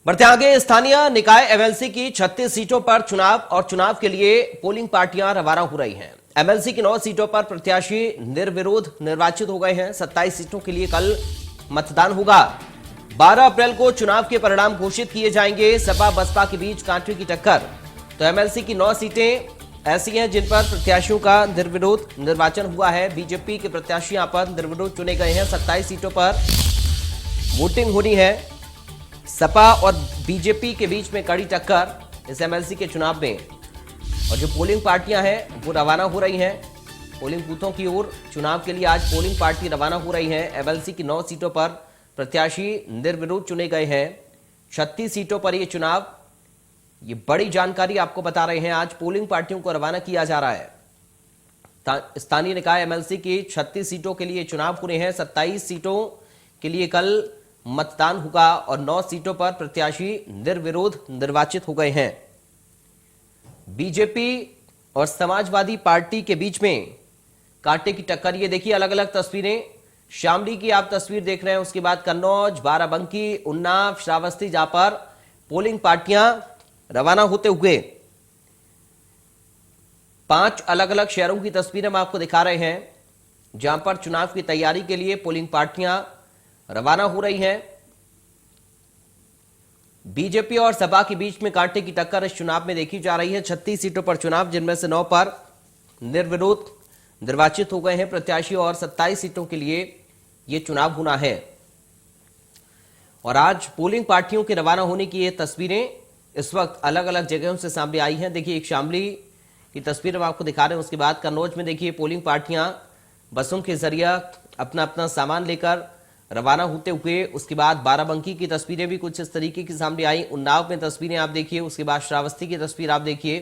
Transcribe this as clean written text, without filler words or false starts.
बढ़ते आगे, स्थानीय निकाय एमएलसी की 36 सीटों पर चुनाव और चुनाव के लिए पोलिंग पार्टियां रवाना हो रही हैं। एमएलसी की 9 सीटों पर प्रत्याशी निर्विरोध निर्वाचित हो गए हैं। 27 सीटों के लिए कल मतदान होगा। 12 अप्रैल को चुनाव के परिणाम घोषित किए जाएंगे। सपा बसपा के बीच कांटे की टक्कर। तो एमएलसी की 9 सीटें ऐसी हैं जिन पर प्रत्याशियों का निर्विरोध निर्वाचन हुआ है। बीजेपी के प्रत्याशी यहां पर निर्विरोध चुने गए हैं। 27 सीटों पर वोटिंग होनी है। सपा और बीजेपी के बीच में कड़ी टक्कर इस एमएलसी के चुनाव में। और जो पोलिंग पार्टियां हैं वो रवाना हो रही हैं पोलिंग बूथों की ओर। चुनाव के लिए आज पोलिंग पार्टी रवाना हो रही है। एमएलसी की 9 सीटों पर प्रत्याशी निर्विरोध चुने गए हैं। 36 सीटों पर ये चुनाव, ये बड़ी जानकारी आपको बता रहे हैं। आज पोलिंग पार्टियों को रवाना किया जा रहा है। स्थानीय निकाय एमएलसी की 36 सीटों के लिए चुनाव पूरे हैं। 27 सीटों के लिए कल मतदान होगा और 9 सीटों पर प्रत्याशी निर्विरोध निर्वाचित हो गए हैं। बीजेपी और समाजवादी पार्टी के बीच में कांटे की टक्कर। ये देखिए अलग अलग तस्वीरें। शामली की आप तस्वीर देख रहे हैं, उसके बाद कन्नौज, बाराबंकी, उन्नाव, श्रावस्ती, जहां पर पोलिंग पार्टियां रवाना होते हुए 5 अलग अलग शहरों की तस्वीरें हम आपको दिखा रहे हैं, जहां पर चुनाव की तैयारी के लिए पोलिंग पार्टियां रवाना हो रही हैं। बीजेपी और सपा के बीच में कांटे की टक्कर इस चुनाव में देखी जा रही है। 36 सीटों पर चुनाव, जिनमें से 9 पर निर्विरोध निर्वाचित हो गए हैं प्रत्याशी और 27 सीटों के लिए यह चुनाव होना है। और आज पोलिंग पार्टियों के रवाना होने की ये तस्वीरें इस वक्त अलग अलग जगहों से सामने आई हैं। देखिए एक शामली की तस्वीर हम आपको दिखा रहे हैं, उसके बाद कन्नौज में देखिए पोलिंग पार्टियां बसों के जरिए अपना अपना सामान लेकर रवाना होते हुए। उसके बाद बाराबंकी की तस्वीरें भी कुछ इस तरीके की सामने आई। उन्नाव में तस्वीरें आप देखिए, उसके बाद श्रावस्ती की तस्वीर आप देखिए।